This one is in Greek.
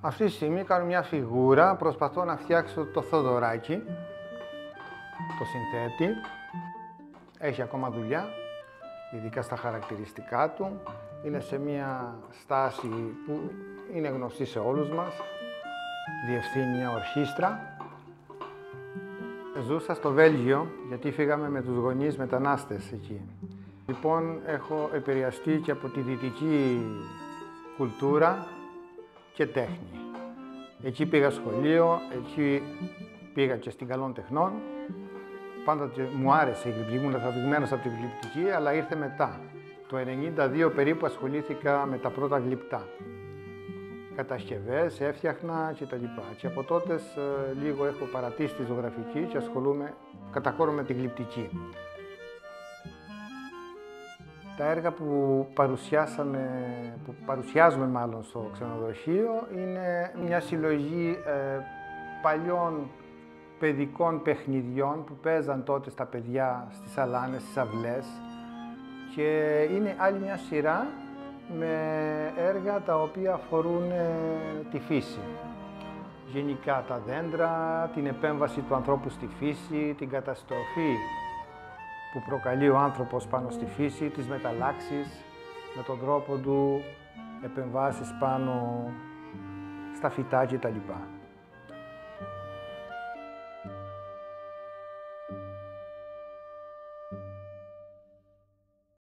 Αυτή τη στιγμή κάνω μια φιγούρα, προσπαθώ να φτιάξω το Θοδωράκι, το συνθέτη. Έχει ακόμα δουλειά, ειδικά στα χαρακτηριστικά του. Είναι σε μια στάση που είναι γνωστή σε όλους μας. Διευθύνει μια ορχήστρα. Ζούσα στο Βέλγιο, γιατί φύγαμε με τους γονείς μετανάστες εκεί. Λοιπόν, έχω επηρεαστεί και από τη δυτική κουλτούρα και τέχνη. Εκεί πήγα σχολείο, εκεί πήγα και στην Καλών Τεχνών. Πάντα μου άρεσε η γλυπτική, ήμουν τραβηγμένος από τη γλυπτική, αλλά ήρθε μετά. Το 1992 περίπου ασχολήθηκα με τα πρώτα γλυπτά. Κατασκευές, έφτιαχνα κτλ. Και από τότε λίγο έχω παρατήσει τη ζωγραφική και ασχολούμαι κατά κόρο με τη γλυπτική. Τα έργα που παρουσιάζουμε μάλλον στο ξενοδοχείο είναι μια συλλογή παλιών παιδικών παιχνιδιών που παίζαν τότε στα παιδιά στις σαλάνες, στις αυλές, και είναι άλλη μια σειρά με έργα τα οποία αφορούν τη φύση. Γενικά τα δέντρα, την επέμβαση του ανθρώπου στη φύση, την καταστροφή που προκαλεί ο άνθρωπος πάνω στη φύση, τις μεταλλάξεις με τον τρόπο του, επεμβάσεις πάνω στα φυτά κτλ.